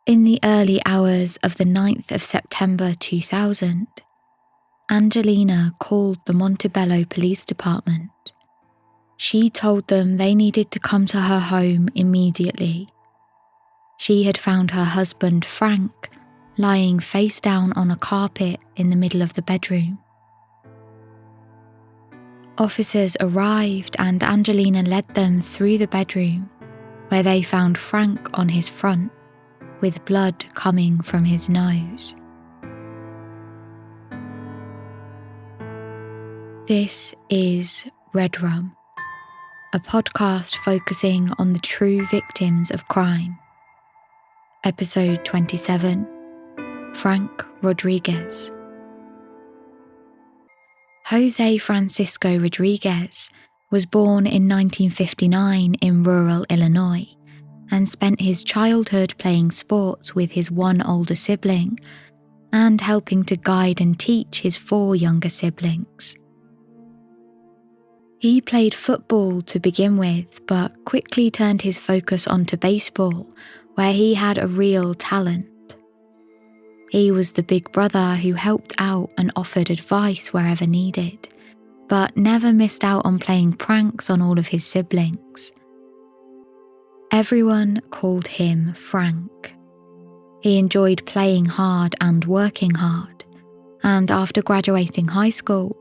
In the early hours of the 9th of September 2000, Angelina called the Montebello Police Department. She told them they needed to come to her home immediately. She had found her husband Frank lying face down on a carpet in the middle of the bedroom. Officers arrived and Angelina led them through the bedroom, where they found Frank on his front, with blood coming from his nose. This is Red Rum, a podcast focusing on the true victims of crime. Episode 27, Frank Rodriguez. Jose Francisco Rodriguez was born in 1959 in rural Illinois and spent his childhood playing sports with his one older sibling and helping to guide and teach his 4 younger siblings. He played football to begin with, but quickly turned his focus onto baseball, where he had a real talent. He was the big brother who helped out and offered advice wherever needed, but never missed out on playing pranks on all of his siblings. Everyone called him Frank. He enjoyed playing hard and working hard, and after graduating high school,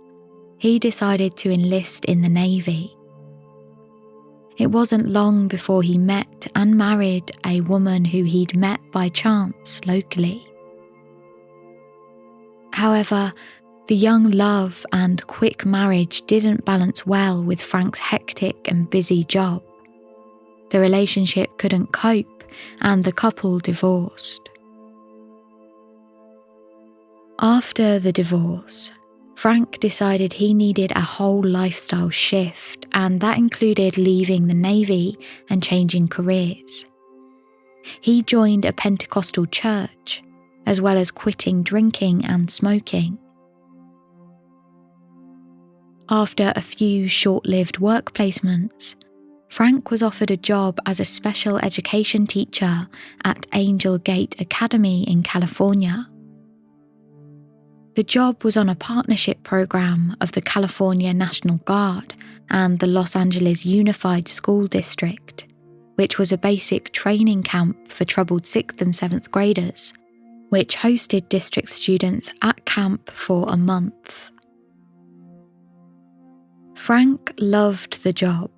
he decided to enlist in the Navy. It wasn't long before he met and married a woman who he'd met by chance locally. However, the young love and quick marriage didn't balance well with Frank's hectic and busy job. The relationship couldn't cope and the couple divorced. After the divorce, Frank decided he needed a whole lifestyle shift, and that included leaving the Navy and changing careers. He joined a Pentecostal church, as well as quitting drinking and smoking. After a few short-lived work placements, Frank was offered a job as a special education teacher at Angel Gate Academy in California. The job was on a partnership program of the California National Guard and the Los Angeles Unified School District, which was a basic training camp for troubled 6th and 7th graders, which hosted district students at camp for a month. Frank loved the job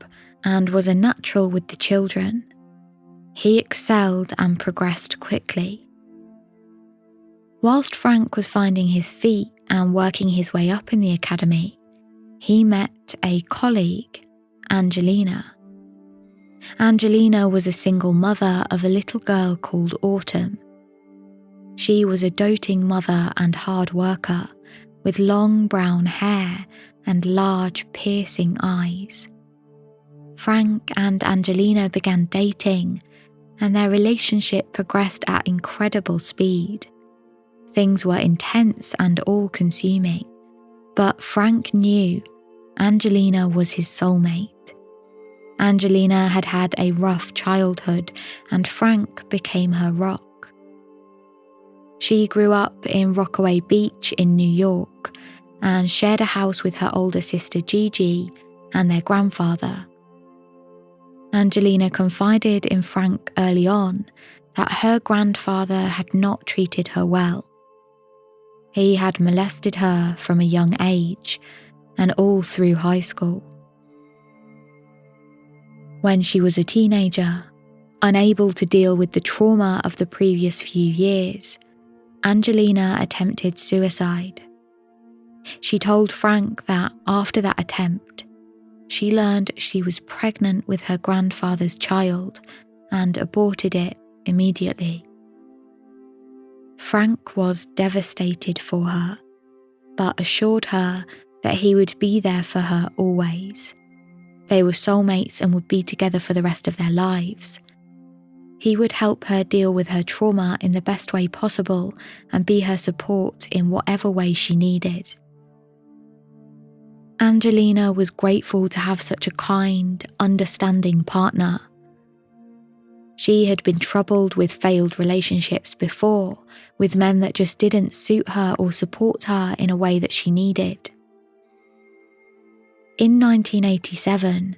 and was a natural with the children. He excelled and progressed quickly. Whilst Frank was finding his feet and working his way up in the academy, he met a colleague, Angelina. Angelina was a single mother of a little girl called Autumn. She was a doting mother and hard worker, with long brown hair and large piercing eyes. Frank and Angelina began dating, and their relationship progressed at incredible speed. Things were intense and all-consuming, but Frank knew Angelina was his soulmate. Angelina had had a rough childhood, and Frank became her rock. She grew up in Rockaway Beach in New York and shared a house with her older sister Gigi and their grandfather. Angelina confided in Frank early on that her grandfather had not treated her well. He had molested her from a young age and all through high school. When she was a teenager, unable to deal with the trauma of the previous few years, Angelina attempted suicide. She told Frank that after that attempt, she learned she was pregnant with her grandfather's child and aborted it immediately. Frank was devastated for her, but assured her that he would be there for her always. They were soulmates and would be together for the rest of their lives. He would help her deal with her trauma in the best way possible and be her support in whatever way she needed. Angelina was grateful to have such a kind, understanding partner. She had been troubled with failed relationships before, with men that just didn't suit her or support her in a way that she needed. In 1987,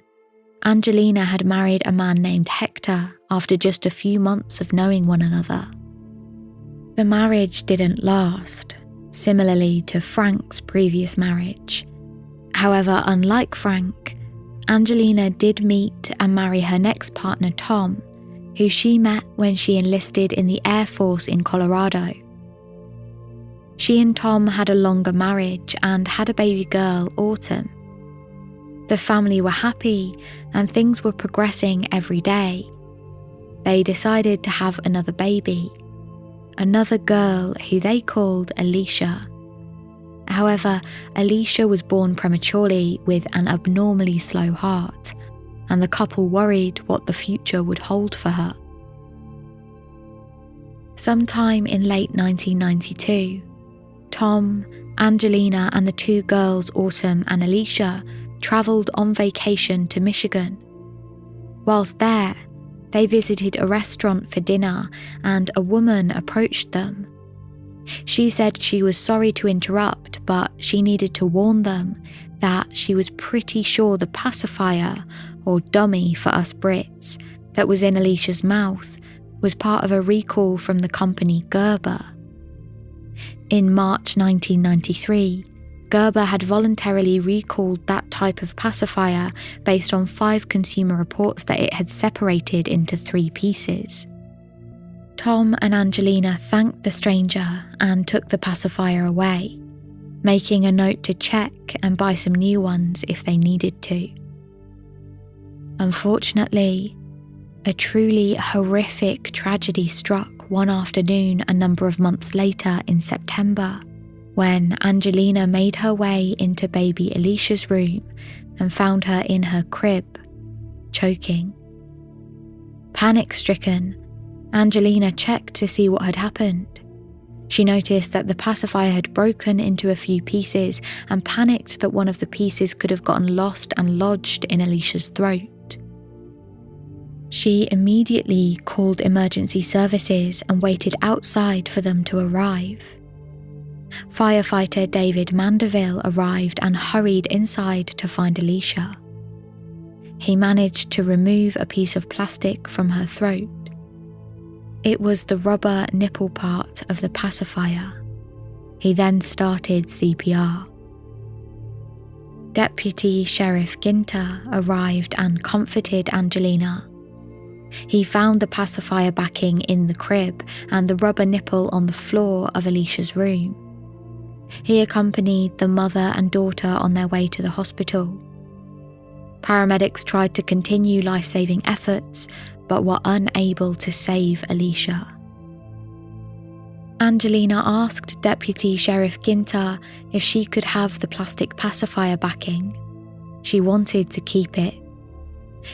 Angelina had married a man named Hector after just a few months of knowing one another. The marriage didn't last, similarly to Frank's previous marriage. However, unlike Frank, Angelina did meet and marry her next partner, Tom, who she met when she enlisted in the Air Force in Colorado. She and Tom had a longer marriage and had a baby girl, Autumn. The family were happy and things were progressing every day. They decided to have another baby, another girl who they called Alicia. However, Alicia was born prematurely with an abnormally slow heart, and the couple worried what the future would hold for her. Sometime in late 1992, Tom, Angelina and the two girls, Autumn and Alicia, travelled on vacation to Michigan. Whilst there, they visited a restaurant for dinner and a woman approached them. She said she was sorry to interrupt, but she needed to warn them that she was pretty sure the pacifier, or dummy for us Brits, that was in Alicia's mouth was part of a recall from the company Gerber. In March 1993, Gerber had voluntarily recalled that type of pacifier based on 5 consumer reports that it had separated into 3 pieces. Tom and Angelina thanked the stranger and took the pacifier away, making a note to check and buy some new ones if they needed to. Unfortunately, a truly horrific tragedy struck one afternoon a number of months later in September, when Angelina made her way into baby Alicia's room and found her in her crib, choking. Panic-stricken, Angelina checked to see what had happened. She noticed that the pacifier had broken into a few pieces and panicked that one of the pieces could have gotten lost and lodged in Alicia's throat. She immediately called emergency services and waited outside for them to arrive. Firefighter David Mandeville arrived and hurried inside to find Alicia. He managed to remove a piece of plastic from her throat. It was the rubber nipple part of the pacifier. He then started CPR. Deputy Sheriff Ginter arrived and comforted Angelina. He found the pacifier backing in the crib and the rubber nipple on the floor of Alicia's room. He accompanied the mother and daughter on their way to the hospital. Paramedics tried to continue life-saving efforts, but were unable to save Alicia. Angelina asked Deputy Sheriff Ginter if she could have the plastic pacifier backing. She wanted to keep it.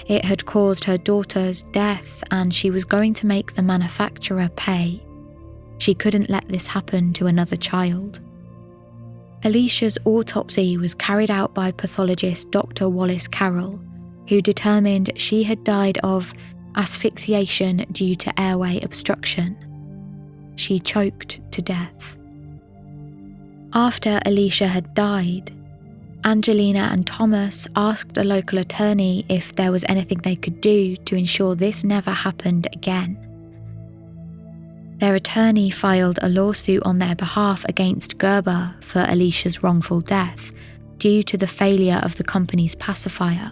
It had caused her daughter's death and she was going to make the manufacturer pay. She couldn't let this happen to another child. Alicia's autopsy was carried out by pathologist Dr. Wallace Carroll, who determined she had died of asphyxiation due to airway obstruction. She choked to death. After Alicia had died, Angelina and Thomas asked a local attorney if there was anything they could do to ensure this never happened again. Their attorney filed a lawsuit on their behalf against Gerber for Alicia's wrongful death due to the failure of the company's pacifier.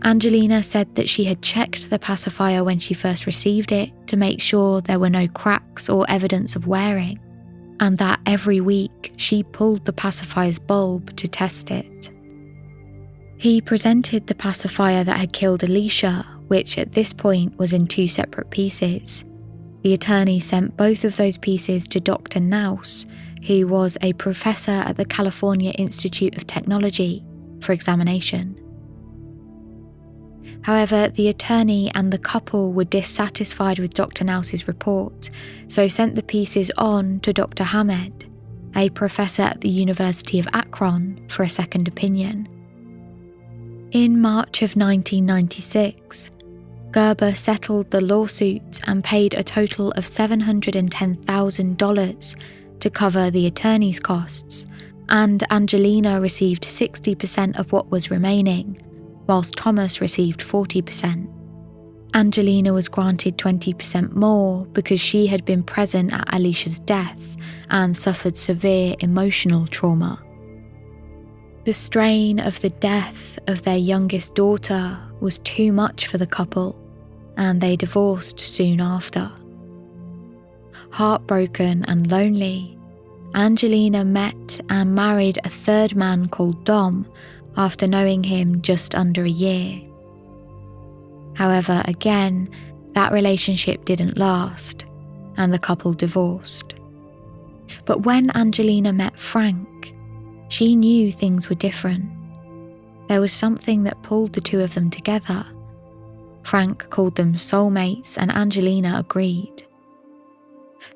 Angelina said that she had checked the pacifier when she first received it to make sure there were no cracks or evidence of wearing, and that every week she pulled the pacifier's bulb to test it. He presented the pacifier that had killed Alicia, which at this point was in 2 separate pieces. The attorney sent both of those pieces to Dr. Naus, who was a professor at the California Institute of Technology, for examination. However, the attorney and the couple were dissatisfied with Dr. Naus's report, so sent the pieces on to Dr. Hamed, a professor at the University of Akron, for a second opinion. In March of 1996, Gerber settled the lawsuit and paid a total of $710,000 to cover the attorney's costs, and Angelina received 60% of what was remaining, whilst Thomas received 40%. Angelina was granted 20% more because she had been present at Alicia's death and suffered severe emotional trauma. The strain of the death of their youngest daughter was too much for the couple, and they divorced soon after. Heartbroken and lonely, Angelina met and married a third man called Dom after knowing him just under a year. However, again, that relationship didn't last, and the couple divorced. But when Angelina met Frank, she knew things were different. There was something that pulled the two of them together. Frank called them soulmates, and Angelina agreed.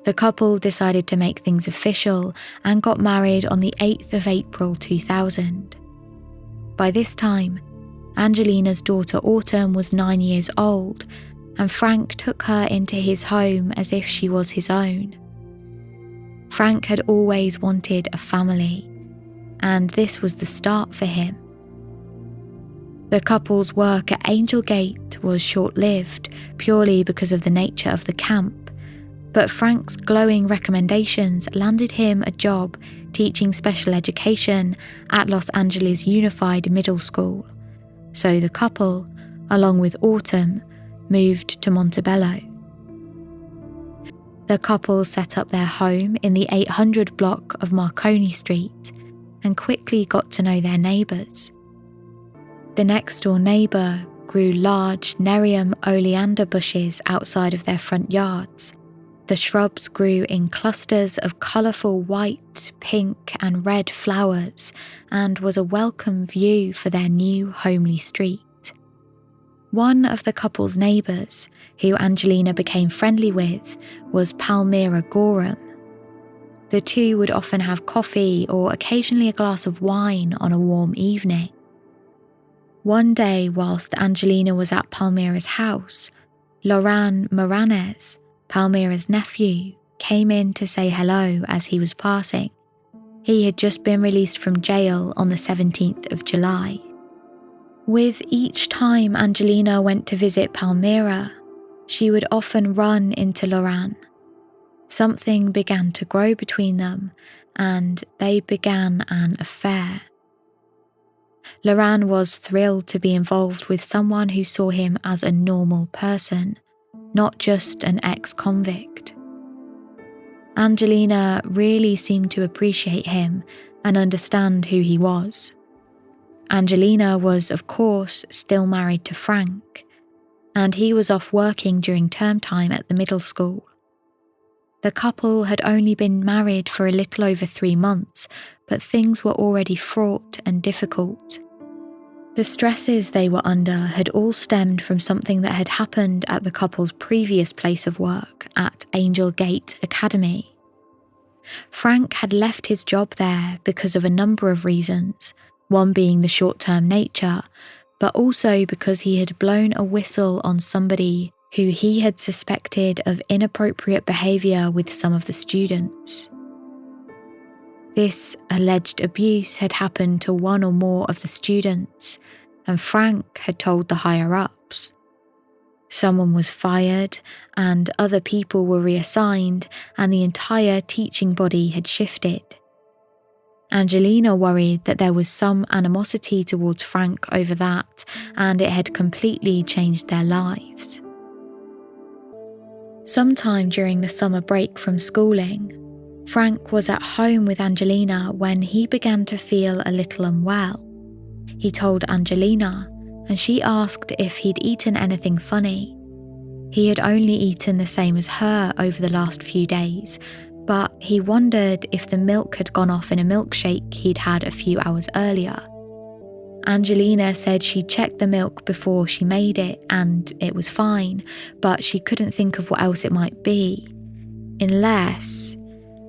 The couple decided to make things official and got married on the 8th of April 2000. By this time, Angelina's daughter Autumn was 9 years old, and Frank took her into his home as if she was his own. Frank had always wanted a family, and this was the start for him. The couple's work at Angel Gate was short-lived purely because of the nature of the camp, but Frank's glowing recommendations landed him a job teaching special education at Los Angeles Unified Middle School. So the couple, along with Autumn, moved to Montebello. The couple set up their home in the 800 block of Marconi Street and quickly got to know their neighbours. The next-door neighbour grew large Nerium oleander bushes outside of their front yards. The shrubs grew in clusters of colourful white, pink and red flowers and was a welcome view for their new homely street. One of the couple's neighbours, who Angelina became friendly with, was Palmyra Gorham. The two would often have coffee or occasionally a glass of wine on a warm evening. One day, whilst Angelina was at Palmyra's house, Loran Moranes, Palmyra's nephew, came in to say hello as he was passing. He had just been released from jail on the 17th of July. With each time Angelina went to visit Palmyra, she would often run into Loran. Something began to grow between them, and they began an affair. Loran was thrilled to be involved with someone who saw him as a normal person, not just an ex-convict. Angelina really seemed to appreciate him and understand who he was. Angelina was, of course, still married to Frank, and he was off working during term time at the middle school. The couple had only been married for a little over 3 months, but things were already fraught and difficult. The stresses they were under had all stemmed from something that had happened at the couple's previous place of work at Angel Gate Academy. Frank had left his job there because of a number of reasons, one being the short-term nature, but also because he had blown a whistle on somebody who he had suspected of inappropriate behaviour with some of the students. This alleged abuse had happened to one or more of the students, and Frank had told the higher-ups. Someone was fired, and other people were reassigned, and the entire teaching body had shifted. Angelina worried that there was some animosity towards Frank over that, and it had completely changed their lives. Sometime during the summer break from schooling, Frank was at home with Angelina when he began to feel a little unwell. He told Angelina, and she asked if he'd eaten anything funny. He had only eaten the same as her over the last few days, but he wondered if the milk had gone off in a milkshake he'd had a few hours earlier. Angelina said she checked the milk before she made it and it was fine, but she couldn't think of what else it might be, unless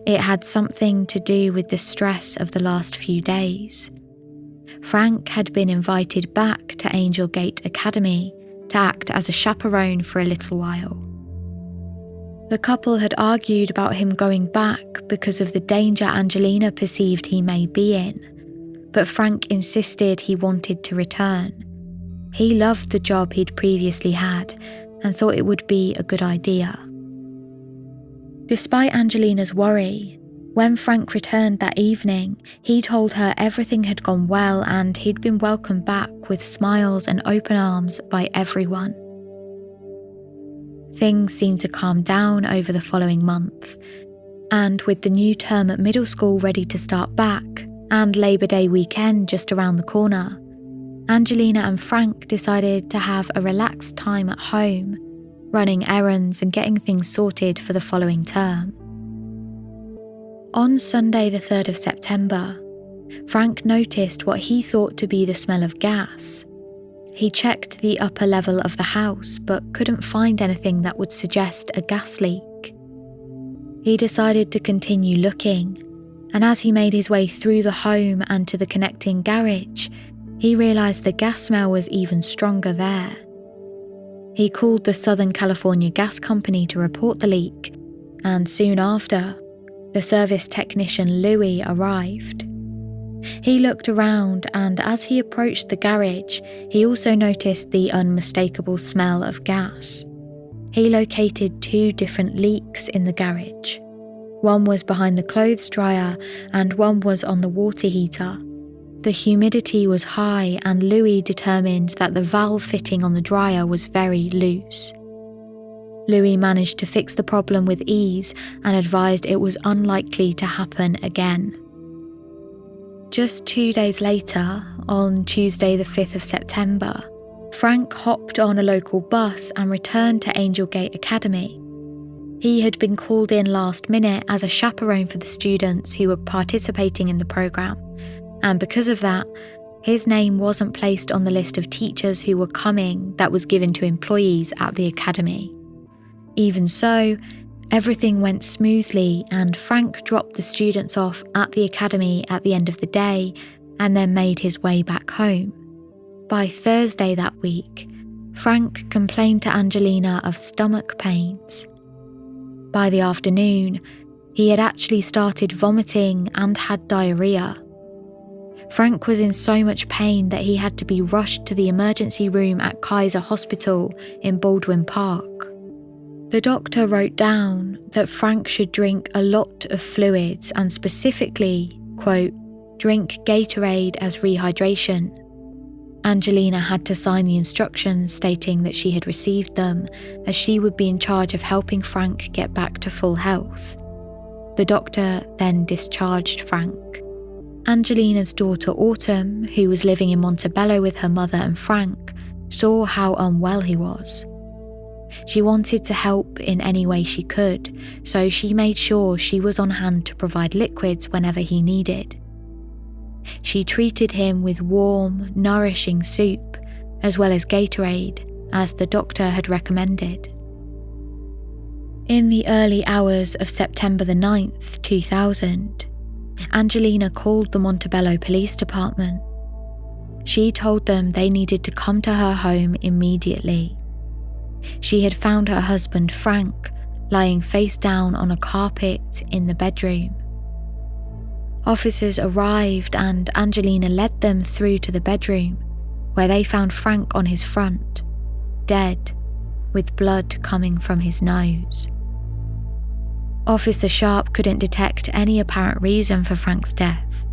it had something to do with the stress of the last few days. Frank had been invited back to Angel Gate Academy to act as a chaperone for a little while. The couple had argued about him going back because of the danger Angelina perceived he may be in, but Frank insisted he wanted to return. He loved the job he'd previously had and thought it would be a good idea. Despite Angelina's worry, when Frank returned that evening, he told her everything had gone well and he'd been welcomed back with smiles and open arms by everyone. Things seemed to calm down over the following month, and with the new term at middle school ready to start back and Labour Day weekend just around the corner, Angelina and Frank decided to have a relaxed time at home, running errands and getting things sorted for the following term. On Sunday the 3rd of September, Frank noticed what he thought to be the smell of gas. He checked the upper level of the house but couldn't find anything that would suggest a gas leak. He decided to continue looking, and as he made his way through the home and to the connecting garage, he realised the gas smell was even stronger there. He called the Southern California Gas Company to report the leak, and soon after, the service technician Louis arrived. He looked around, and as he approached the garage, he also noticed the unmistakable smell of gas. He located 2 different leaks in the garage. One was behind the clothes dryer and one was on the water heater. The humidity was high and Louis determined that the valve fitting on the dryer was very loose. Louis managed to fix the problem with ease and advised it was unlikely to happen again. Just 2 days later, on Tuesday the 5th of September, Frank hopped on a local bus and returned to Angel Gate Academy. He had been called in last minute as a chaperone for the students who were participating in the programme, and because of that, his name wasn't placed on the list of teachers who were coming that was given to employees at the academy. Even so, everything went smoothly and Frank dropped the students off at the academy at the end of the day and then made his way back home. By Thursday that week, Frank complained to Angelina of stomach pains. By the afternoon, he had actually started vomiting and had diarrhea. Frank was in so much pain that he had to be rushed to the emergency room at Kaiser Hospital in Baldwin Park. The doctor wrote down that Frank should drink a lot of fluids and specifically, quote, drink Gatorade as rehydration. Angelina had to sign the instructions stating that she had received them, as she would be in charge of helping Frank get back to full health. The doctor then discharged Frank. Angelina's daughter Autumn, who was living in Montebello with her mother and Frank, saw how unwell he was. She wanted to help in any way she could, so she made sure she was on hand to provide liquids whenever he needed. She treated him with warm, nourishing soup, as well as Gatorade, as the doctor had recommended. In the early hours of September the 9th, 2000, Angelina called the Montebello Police Department. She told them they needed to come to her home immediately. She had found her husband Frank lying face down on a carpet in the bedroom. Officers arrived and Angelina led them through to the bedroom, where they found Frank on his front, dead, with blood coming from his nose. Officer Sharp couldn't detect any apparent reason for Frank's death.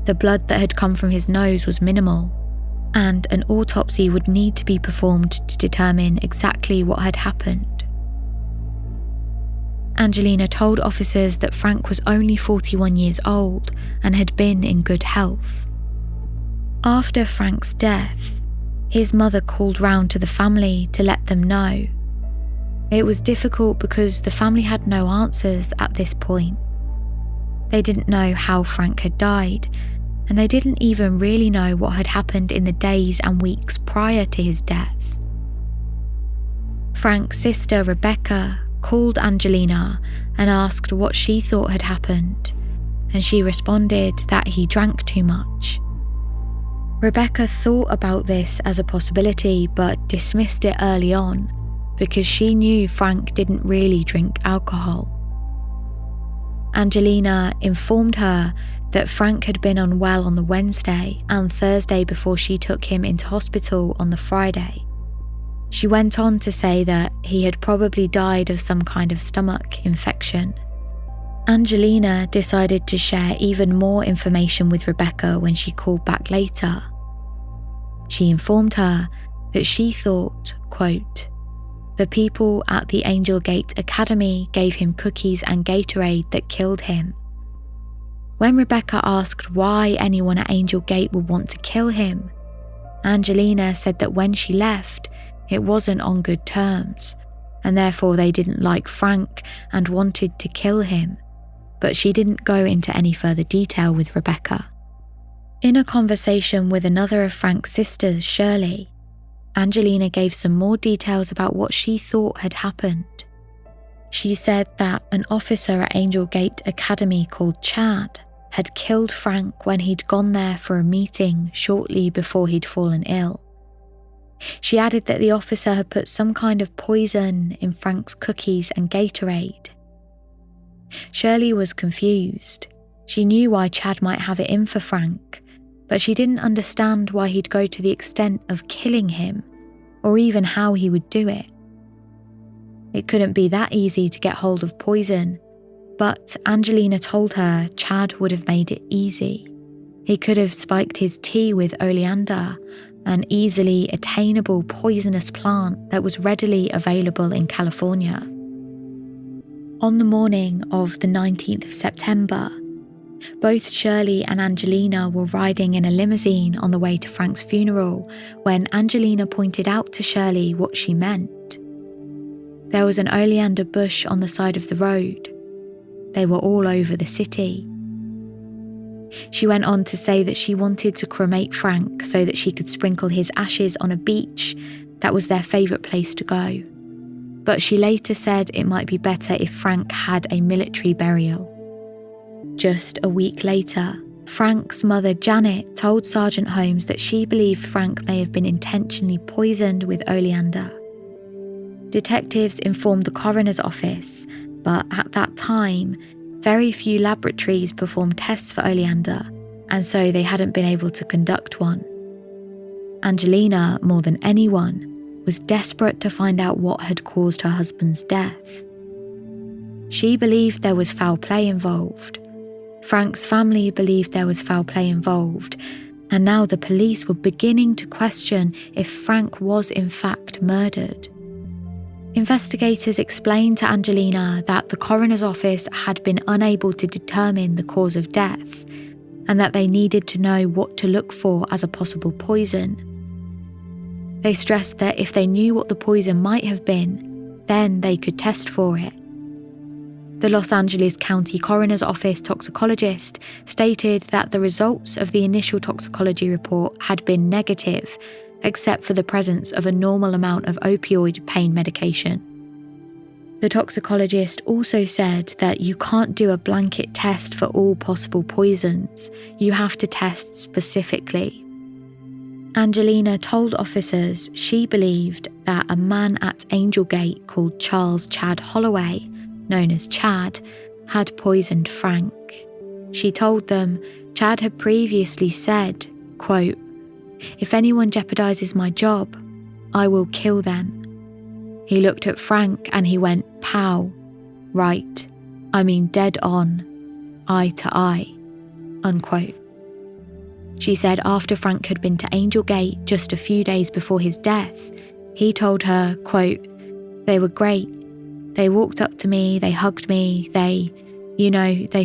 The blood that had come from his nose was minimal, and an autopsy would need to be performed to determine exactly what had happened. Angelina told officers that Frank was only 41 years old and had been in good health. After Frank's death, his mother called round to the family to let them know. It was difficult because the family had no answers at this point. They didn't know how Frank had died, and they didn't even really know what had happened in the days and weeks prior to his death. Frank's sister, Rebecca, called Angelina and asked what she thought had happened, and she responded that he drank too much. Rebecca thought about this as a possibility but dismissed it early on because she knew Frank didn't really drink alcohol. Angelina informed her that Frank had been unwell on the Wednesday and Thursday before she took him into hospital on the Friday. She went on to say that he had probably died of some kind of stomach infection. Angelina decided to share even more information with Rebecca when she called back later. She informed her that she thought, quote, "The people at the Angel Gate Academy gave him cookies and Gatorade that killed him." When Rebecca asked why anyone at Angel Gate would want to kill him, Angelina said that when she left, it wasn't on good terms, and therefore they didn't like Frank and wanted to kill him, but she didn't go into any further detail with Rebecca. In a conversation with another of Frank's sisters, Shirley, Angelina gave some more details about what she thought had happened. She said that an officer at Angel Gate Academy called Chad had killed Frank when he'd gone there for a meeting shortly before he'd fallen ill. She added that the officer had put some kind of poison in Frank's cookies and Gatorade. Shirley was confused. She knew why Chad might have it in for Frank, but she didn't understand why he'd go to the extent of killing him, or even how he would do it. It couldn't be that easy to get hold of poison, but Angelina told her Chad would have made it easy. He could have spiked his tea with oleander, an easily attainable poisonous plant that was readily available in California. On the morning of the 19th of September, both Shirley and Angelina were riding in a limousine on the way to Frank's funeral when Angelina pointed out to Shirley what she meant. There was an oleander bush on the side of the road. They were all over the city. She went on to say that she wanted to cremate Frank so that she could sprinkle his ashes on a beach that was their favourite place to go. But she later said it might be better if Frank had a military burial. Just a week later, Frank's mother Janet told Sergeant Holmes that she believed Frank may have been intentionally poisoned with oleander. Detectives informed the coroner's office, but at that time, very few laboratories performed tests for oleander, and so they hadn't been able to conduct one. Angelina, more than anyone, was desperate to find out what had caused her husband's death. She believed there was foul play involved. Frank's family believed there was foul play involved, and now the police were beginning to question if Frank was in fact murdered. Investigators explained to Angelina that the coroner's office had been unable to determine the cause of death, and that they needed to know what to look for as a possible poison. They stressed that if they knew what the poison might have been, then they could test for it. The Los Angeles County Coroner's Office toxicologist stated that the results of the initial toxicology report had been negative, except for the presence of a normal amount of opioid pain medication. The toxicologist also said that you can't do a blanket test for all possible poisons. You have to test specifically. Angelina told officers she believed that a man at Angel Gate called Charles Chad Holloway, known as Chad, had poisoned Frank. She told them Chad had previously said, quote, "If anyone jeopardizes my job, I will kill them." He looked at Frank and he went, "Pow, right, I mean dead on, eye to eye," unquote. She said after Frank had been to Angel Gate just a few days before his death, he told her, quote, "They were great. They walked up to me, they hugged me, they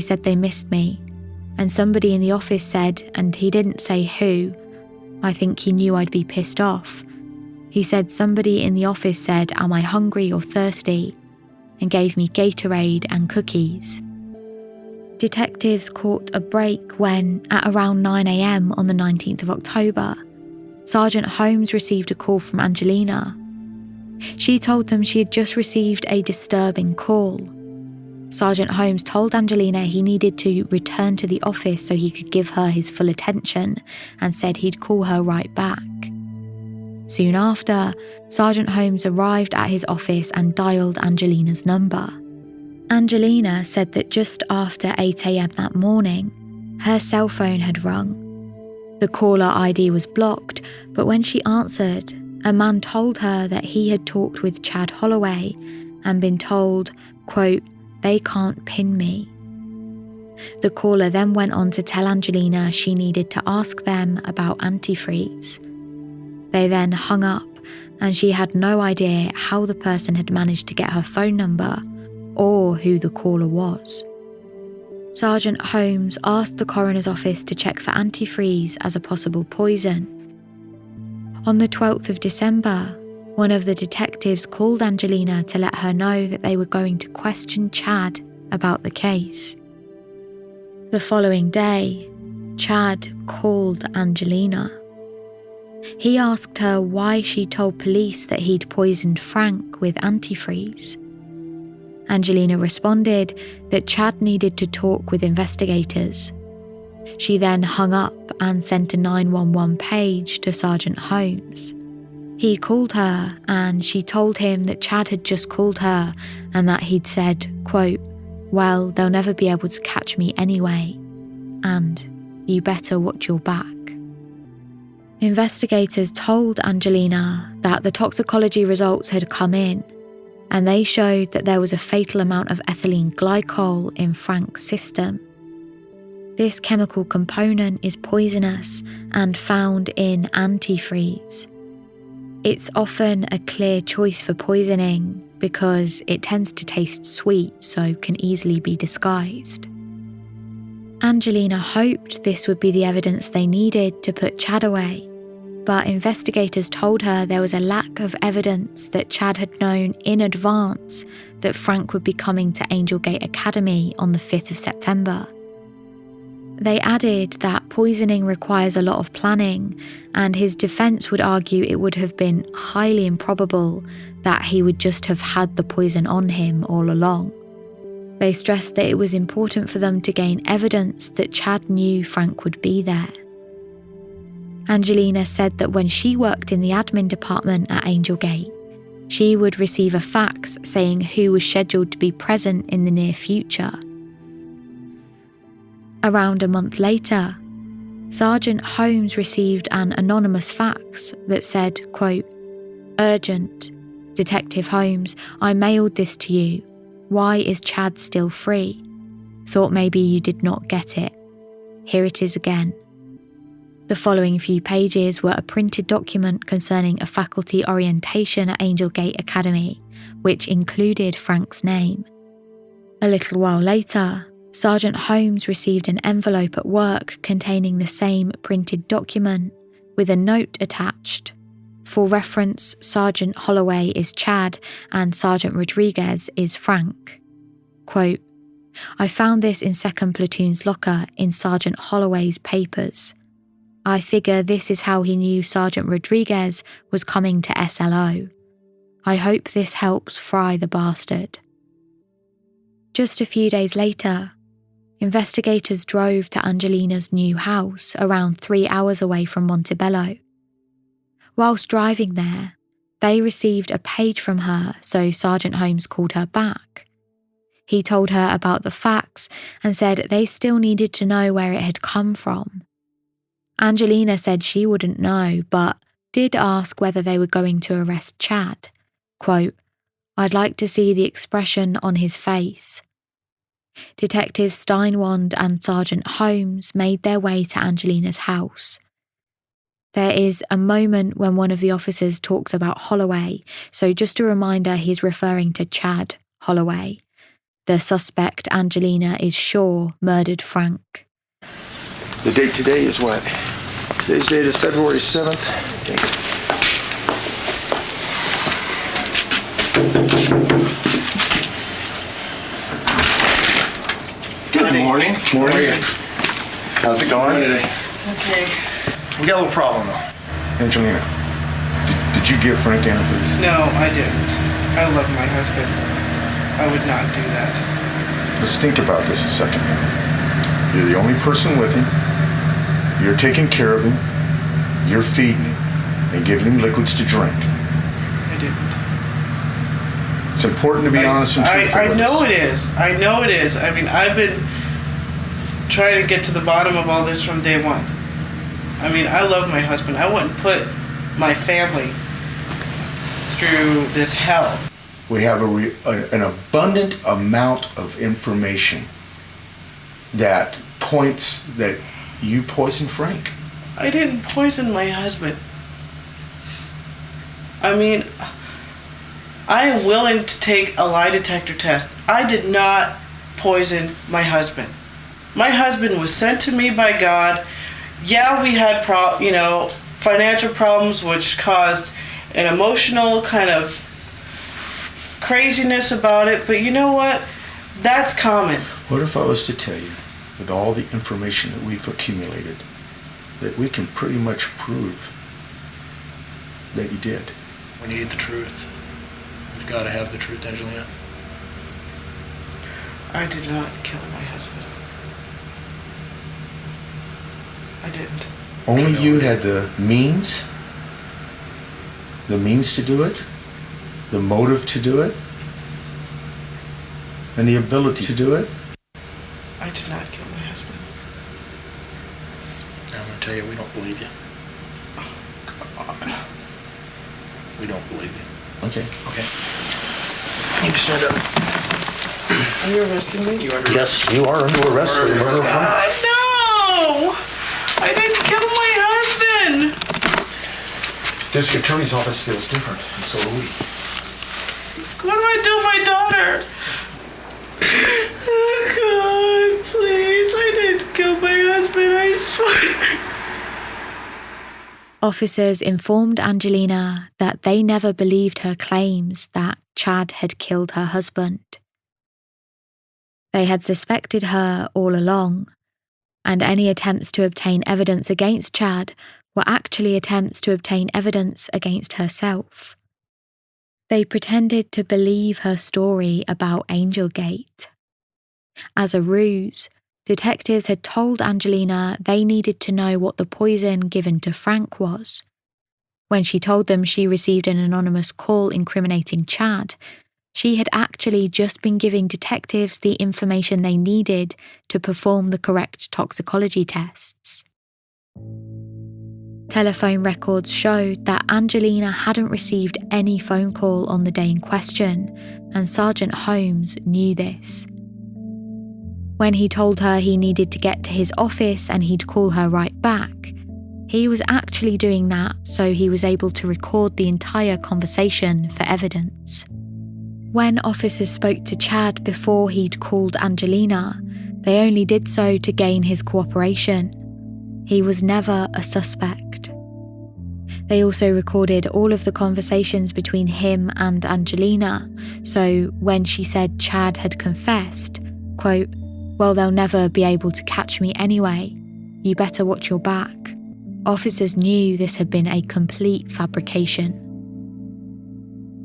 said they missed me. And somebody in the office said, and he didn't say who, I think he knew I'd be pissed off. He said somebody in the office said, 'Am I hungry or thirsty?' and gave me Gatorade and cookies." Detectives caught a break when, at around 9 a.m. on the 19th of October, Sergeant Holmes received a call from Angelina. She told them she had just received a disturbing call. Sergeant Holmes told Angelina he needed to return to the office so he could give her his full attention and said he'd call her right back. Soon after, Sergeant Holmes arrived at his office and dialed Angelina's number. Angelina said that just after 8 a.m. that morning, her cell phone had rung. The caller ID was blocked, but when she answered, a man told her that he had talked with Chad Holloway and been told, quote, "They can't pin me." The caller then went on to tell Angelina she needed to ask them about antifreeze. They then hung up, and she had no idea how the person had managed to get her phone number or who the caller was. Sergeant Holmes asked the coroner's office to check for antifreeze as a possible poison. On the 12th of December, one of the detectives called Angelina to let her know that they were going to question Chad about the case. The following day, Chad called Angelina. He asked her why she told police that he'd poisoned Frank with antifreeze. Angelina responded that Chad needed to talk with investigators. She then hung up and sent a 911 page to Sergeant Holmes. He called her and she told him that Chad had just called her and that he'd said, quote, "Well, they'll never be able to catch me anyway, and you better watch your back." Investigators told Angelina that the toxicology results had come in, and they showed that there was a fatal amount of ethylene glycol in Frank's system. This chemical component is poisonous and found in antifreeze. It's often a clear choice for poisoning because it tends to taste sweet, so can easily be disguised. Angelina hoped this would be the evidence they needed to put Chad away, but investigators told her there was a lack of evidence that Chad had known in advance that Frank would be coming to Angelgate Academy on the 5th of September. They added that poisoning requires a lot of planning, and his defence would argue it would have been highly improbable that he would just have had the poison on him all along. They stressed that it was important for them to gain evidence that Chad knew Frank would be there. Angelina said that when she worked in the admin department at Angelgate, she would receive a fax saying who was scheduled to be present in the near future. Around a month later, Sergeant Holmes received an anonymous fax that said, quote, "Urgent. Detective Holmes, I mailed this to you. Why is Chad still free? Thought maybe you did not get it. Here it is again." The following few pages were a printed document concerning a faculty orientation at Angelgate Academy, which included Frank's name. A little while later, Sergeant Holmes received an envelope at work containing the same printed document with a note attached. For reference, Sergeant Holloway is Chad and Sergeant Rodriguez is Frank. Quote, "I found this in 2nd Platoon's locker in Sergeant Holloway's papers. I figure this is how he knew Sergeant Rodriguez was coming to SLO. I hope this helps fry the bastard." Just a few days later, investigators drove to Angelina's new house around 3 hours away from Montebello. Whilst driving there, they received a page from her, so Sergeant Holmes called her back. He told her about the fax and said they still needed to know where it had come from. Angelina said she wouldn't know, but did ask whether they were going to arrest Chad. Quote, "I'd like to see the expression on his face." Detectives Steinwand and Sergeant Holmes made their way to Angelina's house. There is a moment when one of the officers talks about Holloway, so just a reminder he's referring to Chad Holloway. The suspect, Angelina, is sure murdered Frank. The date today is what? Today's date is February 7th. Thank you. Good morning. Morning. How's it going? Today. Okay. We got a little problem though. Angelina, did you give Frank antifreeze? No, I didn't. I love my husband. I would not do that. Let's think about this a second now. You're the only person with him. You're taking care of him. You're feeding him and giving him liquids to drink. I didn't. It's important to be honest and truthful. I know it is. I know it is. I mean, I've been trying to get to the bottom of all this from day one. I mean, I love my husband. I wouldn't put my family through this hell. We have an abundant amount of information that points that you poisoned Frank. I didn't poison my husband. I mean, I am willing to take a lie detector test. I did not poison my husband. My husband was sent to me by God. Yeah, we had financial problems, which caused an emotional kind of craziness about it. But you know what? That's common. What if I was to tell you, with all the information that we've accumulated, that we can pretty much prove that you did? We need the truth. We've got to have the truth, Angelina. I did not kill my husband. I didn't. Only you had the means to do it, the motive to do it, and the ability to do it. I did not kill my husband. I'm going to tell you, we don't believe you. Oh, God. We don't believe you. Okay. Okay. You can stand up. Are you arresting me? Yes, you are under arrest for the murder of Frank. No! I didn't kill my husband! District Attorney's Office feels different, and so do we. What do I do with my daughter? Oh, God, please. I didn't kill my husband, I swear. Officers informed Angelina that they never believed her claims that Chad had killed her husband. They had suspected her all along, and any attempts to obtain evidence against Chad were actually attempts to obtain evidence against herself. They pretended to believe her story about Angelgate. As a ruse, detectives had told Angelina they needed to know what the poison given to Frank was. When she told them she received an anonymous call incriminating Chad, she had actually just been giving detectives the information they needed to perform the correct toxicology tests. Telephone records showed that Angelina hadn't received any phone call on the day in question, and Sergeant Holmes knew this. When he told her he needed to get to his office and he'd call her right back, he was actually doing that so he was able to record the entire conversation for evidence. When officers spoke to Chad before he'd called Angelina, they only did so to gain his cooperation. He was never a suspect. They also recorded all of the conversations between him and Angelina, so when she said Chad had confessed, quote, "Well, they'll never be able to catch me anyway. You better watch your back," officers knew this had been a complete fabrication.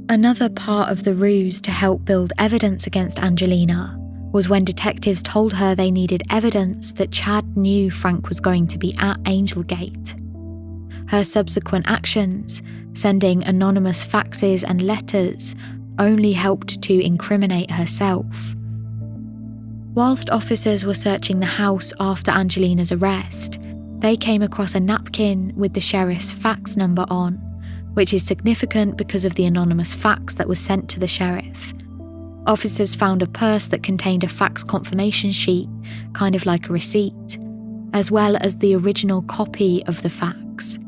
Another part of the ruse to help build evidence against Angelina was when detectives told her they needed evidence that Chad knew Frank was going to be at Angelgate. Her subsequent actions, sending anonymous faxes and letters, only helped to incriminate herself. Whilst officers were searching the house after Angelina's arrest, they came across a napkin with the sheriff's fax number on, which is significant because of the anonymous fax that was sent to the sheriff. Officers found a purse that contained a fax confirmation sheet, kind of like a receipt, as well as the original copy of the fax.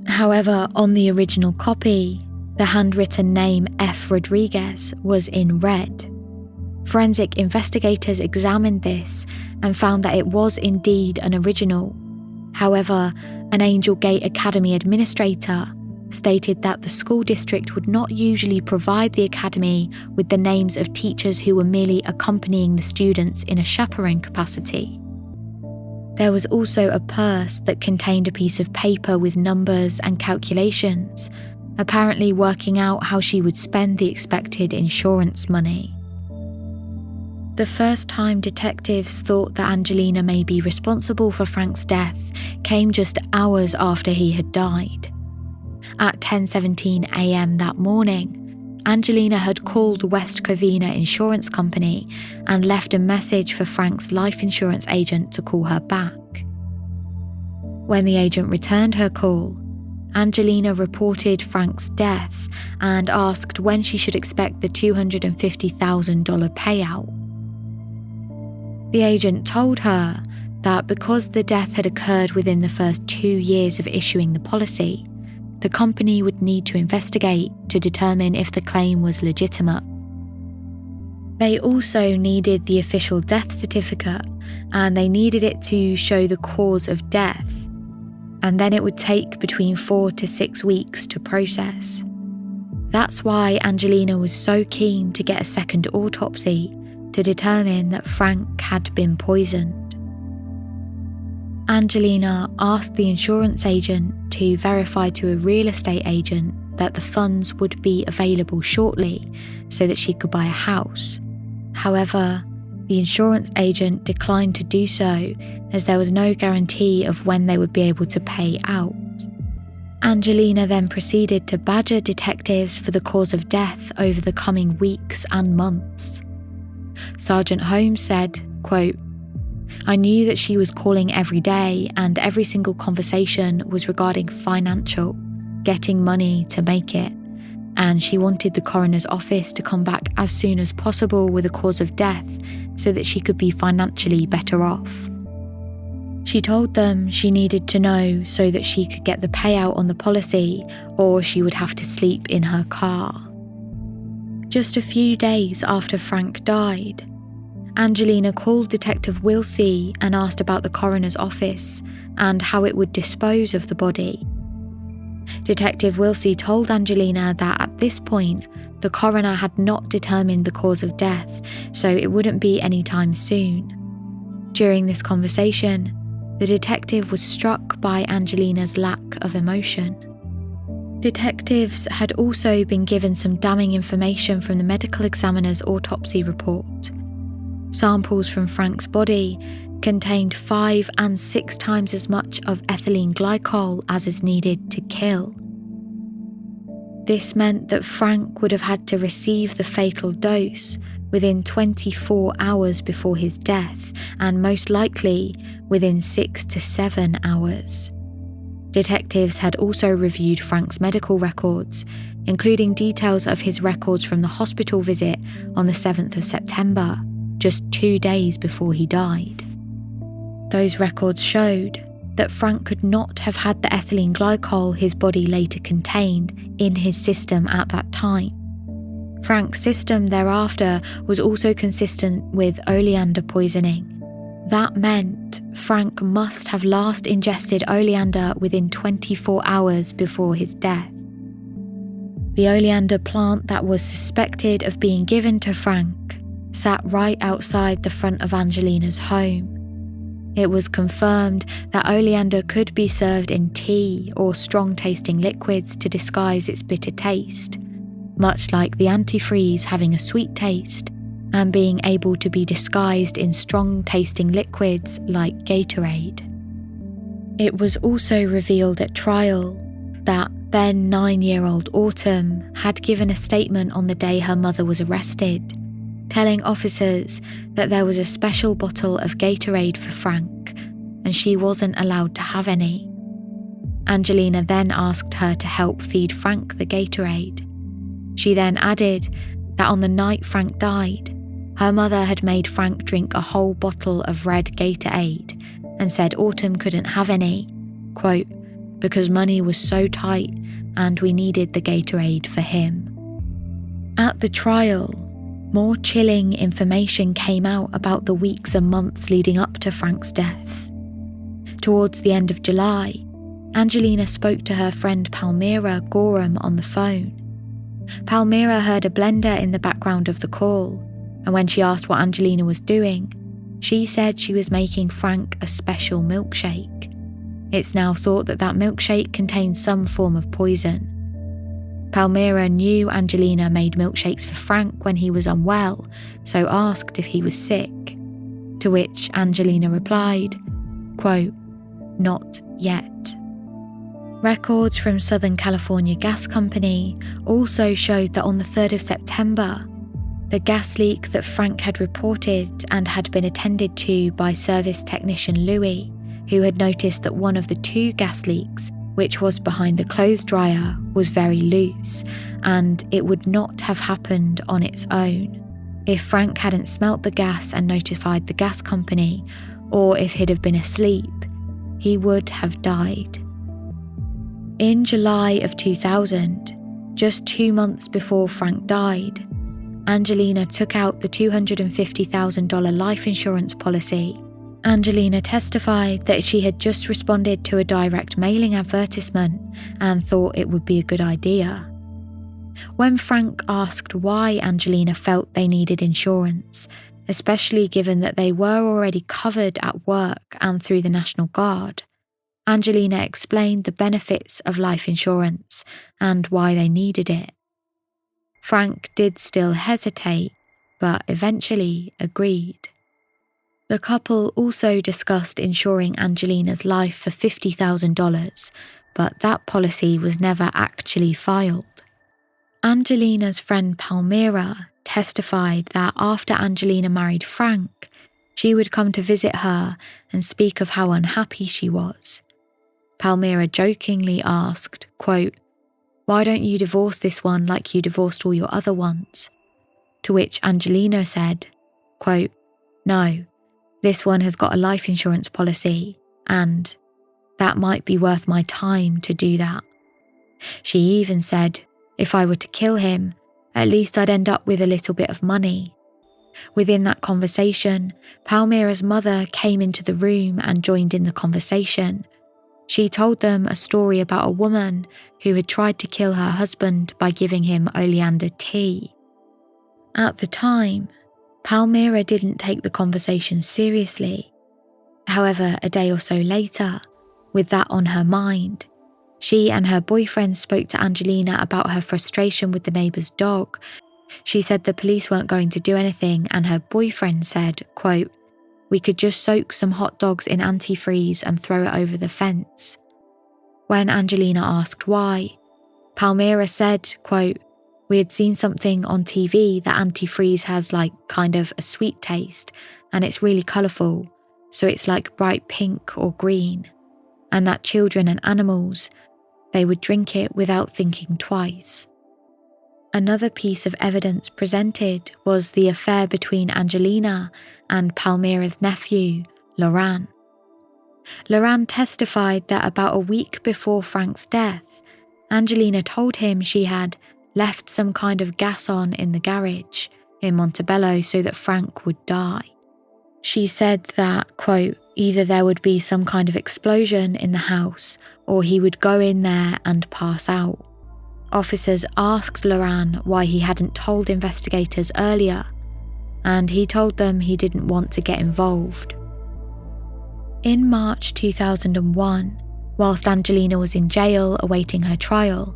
However, on the original copy, the handwritten name F. Rodriguez was in red. Forensic investigators examined this and found that it was indeed an original. However, an Angelgate Academy administrator stated that the school district would not usually provide the academy with the names of teachers who were merely accompanying the students in a chaperone capacity. There was also a purse that contained a piece of paper with numbers and calculations, apparently working out how she would spend the expected insurance money. The first time detectives thought that Angelina may be responsible for Frank's death came just hours after he had died. At 10:17 a.m. that morning, Angelina had called West Covina Insurance Company and left a message for Frank's life insurance agent to call her back. When the agent returned her call, Angelina reported Frank's death and asked when she should expect the $250,000 payout. The agent told her that because the death had occurred within the first 2 years of issuing the policy, the company would need to investigate to determine if the claim was legitimate. They also needed the official death certificate, and they needed it to show the cause of death, and then it would take between 4 to 6 weeks to process. That's why Angelina was so keen to get a second autopsy to determine that Frank had been poisoned. Angelina asked the insurance agent to verify to a real estate agent that the funds would be available shortly so that she could buy a house. However, the insurance agent declined to do so as there was no guarantee of when they would be able to pay out. Angelina then proceeded to badger detectives for the cause of death over the coming weeks and months. Sergeant Holmes said, quote, "I knew that she was calling every day and every single conversation was regarding financial, getting money to make it, and she wanted the coroner's office to come back as soon as possible with a cause of death so that she could be financially better off. She told them she needed to know so that she could get the payout on the policy or she would have to sleep in her car." Just a few days after Frank died, Angelina called Detective Wilsey and asked about the coroner's office and how it would dispose of the body. Detective Wilsey told Angelina that at this point, the coroner had not determined the cause of death, so it wouldn't be anytime soon. During this conversation, the detective was struck by Angelina's lack of emotion. Detectives had also been given some damning information from the medical examiner's autopsy report. Samples from Frank's body contained 5 and 6 times as much of ethylene glycol as is needed to kill. This meant that Frank would have had to receive the fatal dose within 24 hours before his death, and most likely within 6 to 7 hours. Detectives had also reviewed Frank's medical records, including details of his records from the hospital visit on the 7th of September, just 2 days before he died. Those records showed that Frank could not have had the ethylene glycol his body later contained in his system at that time. Frank's system thereafter was also consistent with oleander poisoning. That meant Frank must have last ingested oleander within 24 hours before his death. The oleander plant that was suspected of being given to Frank sat right outside the front of Angelina's home. It was confirmed that oleander could be served in tea or strong-tasting liquids to disguise its bitter taste, much like the antifreeze having a sweet taste and being able to be disguised in strong-tasting liquids like Gatorade. It was also revealed at trial that then 9-year-old Autumn had given a statement on the day her mother was arrested, telling officers that there was a special bottle of Gatorade for Frank and she wasn't allowed to have any. Angelina then asked her to help feed Frank the Gatorade. She then added that on the night Frank died, her mother had made Frank drink a whole bottle of red Gatorade and said Autumn couldn't have any, quote, because money was so tight and we needed the Gatorade for him. At the trial, more chilling information came out about the weeks and months leading up to Frank's death. Towards the end of July, Angelina spoke to her friend Palmyra Gorham on the phone. Palmyra heard a blender in the background of the call, and when she asked what Angelina was doing, she said she was making Frank a special milkshake. It's now thought that that milkshake contained some form of poison. Palmyra knew Angelina made milkshakes for Frank when he was unwell, so asked if he was sick, to which Angelina replied, quote, "Not yet." Records from Southern California Gas Company also showed that on the 3rd of September, the gas leak that Frank had reported and had been attended to by service technician Louis, who had noticed that one of the 2 gas leaks, which was behind the clothes dryer, was very loose, and it would not have happened on its own if Frank hadn't smelt the gas and notified the gas company, or if he'd have been asleep, he would have died. In July of 2000, just 2 months before Frank died, Angelina took out the $250,000 life insurance policy. Angelina testified that she had just responded to a direct mailing advertisement and thought it would be a good idea. When Frank asked why Angelina felt they needed insurance, especially given that they were already covered at work and through the National Guard, Angelina explained the benefits of life insurance and why they needed it. Frank did still hesitate, but eventually agreed. The couple also discussed insuring Angelina's life for $50,000, but that policy was never actually filed. Angelina's friend Palmyra testified that after Angelina married Frank, she would come to visit her and speak of how unhappy she was. Palmyra jokingly asked, quote, "Why don't you divorce this one like you divorced all your other ones?" To which Angelina said, quote, "No, this one has got a life insurance policy, and that might be worth my time to do that." She even said, "If I were to kill him, at least I'd end up with a little bit of money." Within that conversation, Palmyra's mother came into the room and joined in the conversation. She told them a story about a woman who had tried to kill her husband by giving him oleander tea. At the time, Palmyra didn't take the conversation seriously. However, a day or so later, with that on her mind, she and her boyfriend spoke to Angelina about her frustration with the neighbour's dog. She said the police weren't going to do anything, and her boyfriend said, quote, "We could just soak some hot dogs in antifreeze and throw it over the fence." When Angelina asked why, Palmyra said, quote, "We had seen something on TV that antifreeze has like kind of a sweet taste, and it's really colourful, so it's like bright pink or green, and that children and animals, they would drink it without thinking twice." Another piece of evidence presented was the affair between Angelina and Palmyra's nephew, Laurent. Laurent testified that about a week before Frank's death, Angelina told him she had left some kind of gas on in the garage in Montebello so that Frank would die. She said that, quote, "Either there would be some kind of explosion in the house or he would go in there and pass out." Officers asked Laurent why he hadn't told investigators earlier, and he told them he didn't want to get involved. In March 2001, whilst Angelina was in jail awaiting her trial,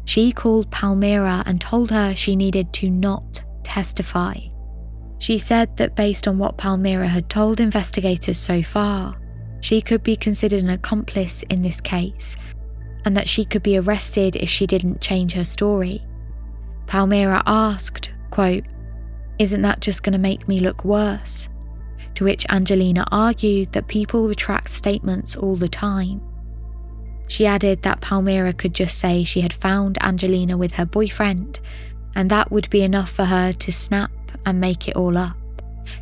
she called Palmyra and told her she needed to not testify. She said that based on what Palmyra had told investigators so far, she could be considered an accomplice in this case, and that she could be arrested if she didn't change her story. Palmyra asked, quote, "Isn't that just going to make me look worse?" To which Angelina argued that people retract statements all the time. She added that Palmyra could just say she had found Angelina with her boyfriend, and that would be enough for her to snap and make it all up.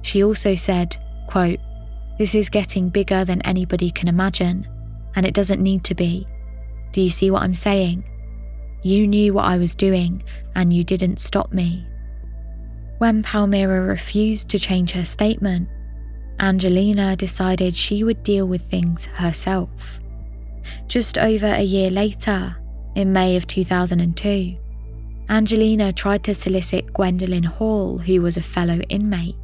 She also said, quote, "This is getting bigger than anybody can imagine, and it doesn't need to be. Do you see what I'm saying? You knew what I was doing, and you didn't stop me." When Palmyra refused to change her statement, Angelina decided she would deal with things herself. Just over a year later, in May of 2002, Angelina tried to solicit Gwendolyn Hall, who was a fellow inmate,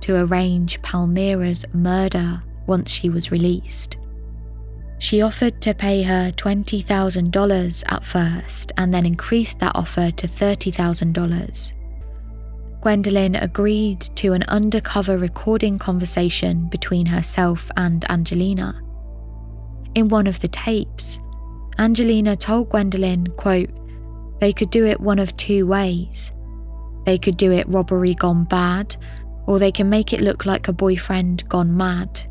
to arrange Palmyra's murder once she was released. She offered to pay her $20,000 at first and then increased that offer to $30,000. Gwendolyn agreed to an undercover recording conversation between herself and Angelina. In one of the tapes, Angelina told Gwendolyn, quote, "They could do it one of two ways. They could do it robbery gone bad, or they can make it look like a boyfriend gone mad."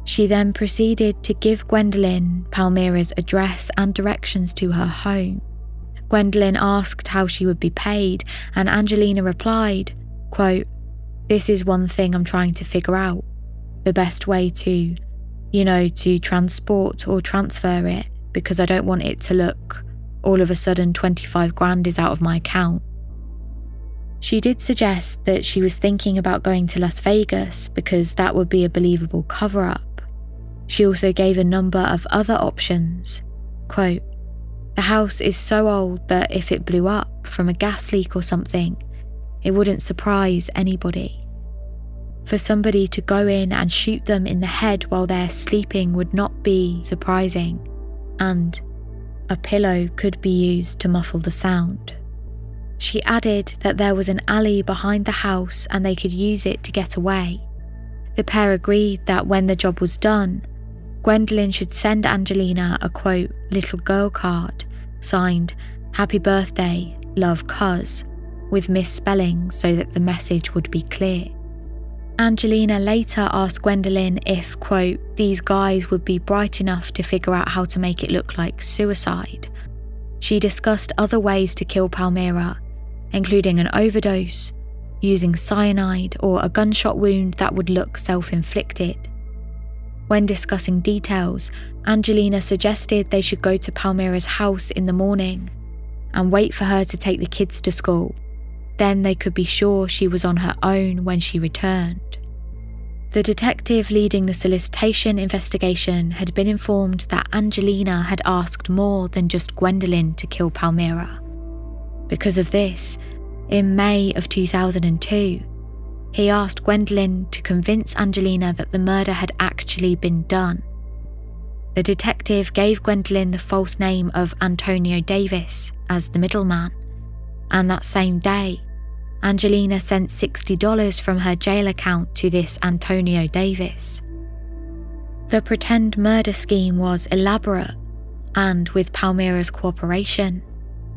She then proceeded to give Gwendolyn Palmyra's address and directions to her home. Gwendolyn asked how she would be paid, and Angelina replied, quote, "This is one thing I'm trying to figure out. The best way to transport or transfer it, because I don't want it to look all of a sudden 25 grand is out of my account." She did suggest that she was thinking about going to Las Vegas because that would be a believable cover-up. She also gave a number of other options. Quote, "The house is so old that if it blew up from a gas leak or something, it wouldn't surprise anybody. For somebody to go in and shoot them in the head while they're sleeping would not be surprising, and a pillow could be used to muffle the sound." She added that there was an alley behind the house and they could use it to get away. The pair agreed that when the job was done, Gwendolyn should send Angelina a quote, "little girl card" signed "Happy Birthday, Love Cuz," with misspelling so that the message would be clear. Angelina later asked Gwendolyn if, quote, "these guys would be bright enough to figure out how to make it look like suicide." She discussed other ways to kill Palmyra, including an overdose, using cyanide, or a gunshot wound that would look self-inflicted. When discussing details, Angelina suggested they should go to Palmyra's house in the morning and wait for her to take the kids to school. Then they could be sure she was on her own when she returned. The detective leading the solicitation investigation had been informed that Angelina had asked more than just Gwendolyn to kill Palmyra. Because of this, in May of 2002, he asked Gwendolyn to convince Angelina that the murder had actually been done. The detective gave Gwendolyn the false name of Antonio Davis as the middleman, and that same day, Angelina sent $60 from her jail account to this Antonio Davis. The pretend murder scheme was elaborate, and with Palmyra's cooperation,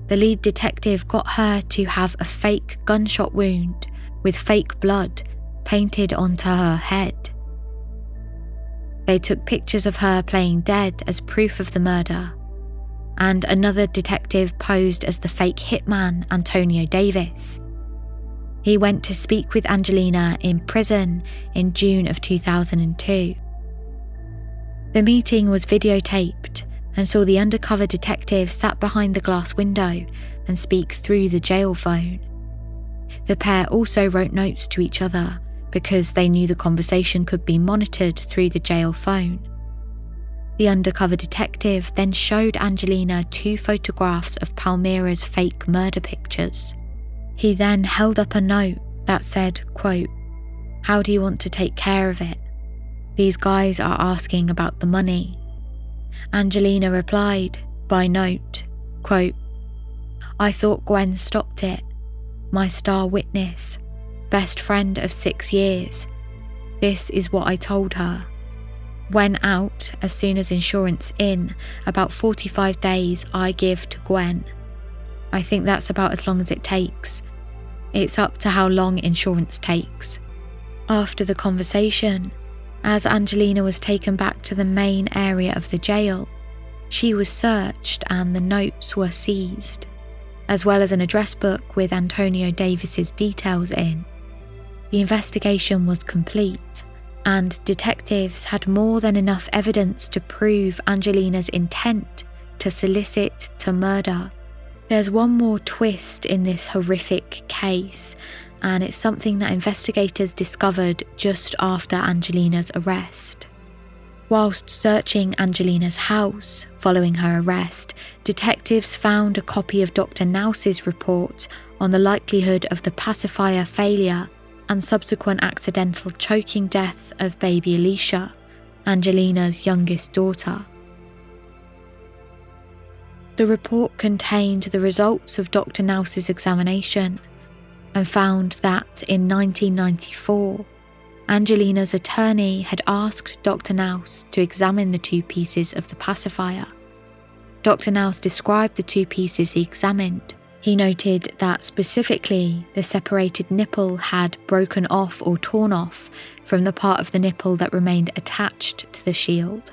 the lead detective got her to have a fake gunshot wound with fake blood painted onto her head. They took pictures of her playing dead as proof of the murder, and another detective posed as the fake hitman Antonio Davis. He went to speak with Angelina in prison in June of 2002. The meeting was videotaped and saw the undercover detective sat behind the glass window and speak through the jail phone. The pair also wrote notes to each other because they knew the conversation could be monitored through the jail phone. The undercover detective then showed Angelina 2 photographs of Palmyra's fake murder pictures. He then held up a note that said, quote, "How do you want to take care of it? These guys are asking about the money." Angelina replied by note, quote, "I thought Gwen stopped it. My star witness, best friend of 6 years. This is what I told her. When out, as soon as insurance in, about 45 days I give to Gwen. I think that's about as long as it takes. It's up to how long insurance takes." After the conversation, as Angelina was taken back to the main area of the jail, she was searched and the notes were seized, as well as an address book with Antonio Davis's details in. The investigation was complete, and detectives had more than enough evidence to prove Angelina's intent to solicit to murder. There's one more twist in this horrific case, and it's something that investigators discovered just after Angelina's arrest. Whilst searching Angelina's house following her arrest, detectives found a copy of Dr. Naus's report on the likelihood of the pacifier failure and subsequent accidental choking death of baby Alicia, Angelina's youngest daughter. The report contained the results of Dr. Naus's examination and found that in 1994, Angelina's attorney had asked Dr. Naus to examine the two pieces of the pacifier. Dr. Naus described the two pieces he examined. He noted that specifically the separated nipple had broken off or torn off from the part of the nipple that remained attached to the shield.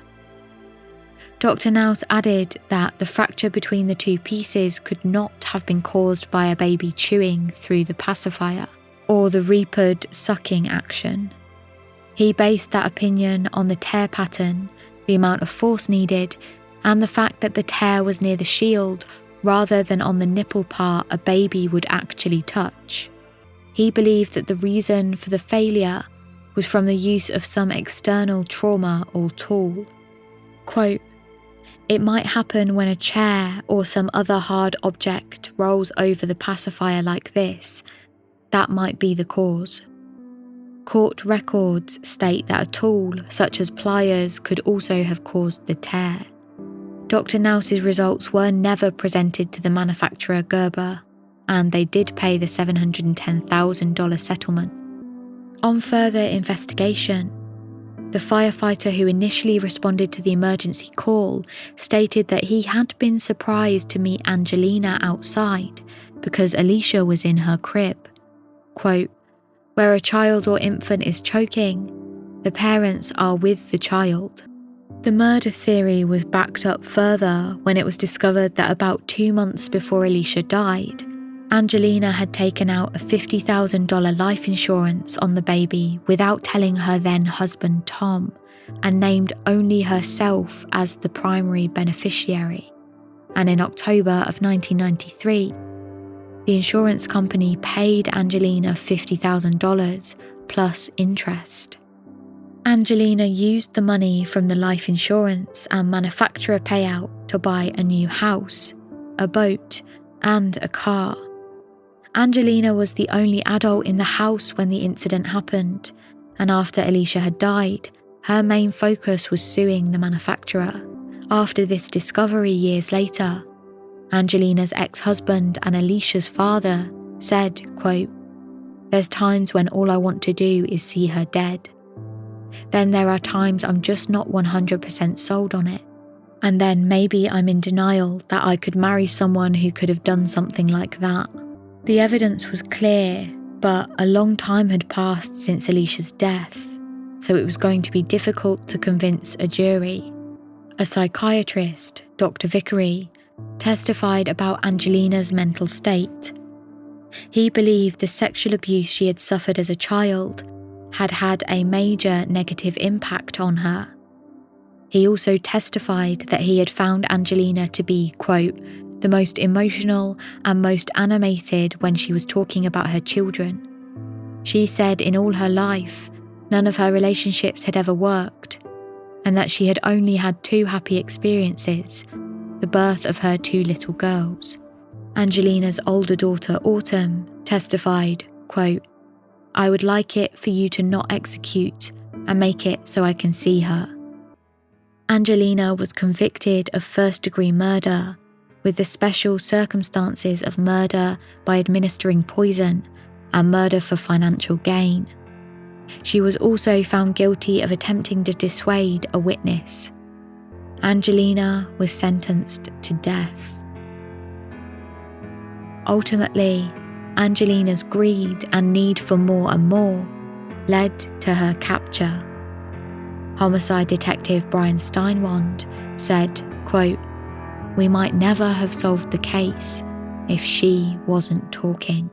Dr. Naus added that the fracture between the two pieces could not have been caused by a baby chewing through the pacifier or the reapered sucking action. He based that opinion on the tear pattern, the amount of force needed, and the fact that the tear was near the shield rather than on the nipple part a baby would actually touch. He believed that the reason for the failure was from the use of some external trauma or tool. Quote, "It might happen when a chair or some other hard object rolls over the pacifier like this. That might be the cause." Court records state that a tool, such as pliers, could also have caused the tear. Dr. Naus's results were never presented to the manufacturer Gerber, and they did pay the $710,000 settlement. On further investigation, the firefighter who initially responded to the emergency call stated that he had been surprised to meet Angelina outside because Alicia was in her crib. Quote, "Where a child or infant is choking, the parents are with the child." The murder theory was backed up further when it was discovered that about 2 months before Alicia died, Angelina had taken out a $50,000 life insurance on the baby without telling her then husband Tom, and named only herself as the primary beneficiary. And in October of 1993, the insurance company paid Angelina $50,000 plus interest. Angelina used the money from the life insurance and manufacturer payout to buy a new house, a boat, and a car. Angelina was the only adult in the house when the incident happened, and after Alicia had died, her main focus was suing the manufacturer. After this discovery years later, Angelina's ex-husband and Alicia's father said, quote, "There's times when all I want to do is see her dead. Then there are times I'm just not 100% sold on it. And then maybe I'm in denial that I could marry someone who could have done something like that." The evidence was clear, but a long time had passed since Alicia's death, so it was going to be difficult to convince a jury. A psychiatrist, Dr. Vickery, testified about Angelina's mental state. He believed the sexual abuse she had suffered as a child had had a major negative impact on her. He also testified that he had found Angelina to be, quote, "the most emotional and most animated when she was talking about her children. She said in all her life, none of her relationships had ever worked, and that she had only had 2 happy experiences, the birth of her 2 little girls." Angelina's older daughter, Autumn, testified, quote, "I would like it for you to not execute and make it so I can see her." Angelina was convicted of first-degree murder, with the special circumstances of murder by administering poison and murder for financial gain. She was also found guilty of attempting to dissuade a witness. Angelina was sentenced to death. Ultimately, Angelina's greed and need for more and more led to her capture. Homicide detective Brian Steinwand said, quote, "We might never have solved the case if she wasn't talking."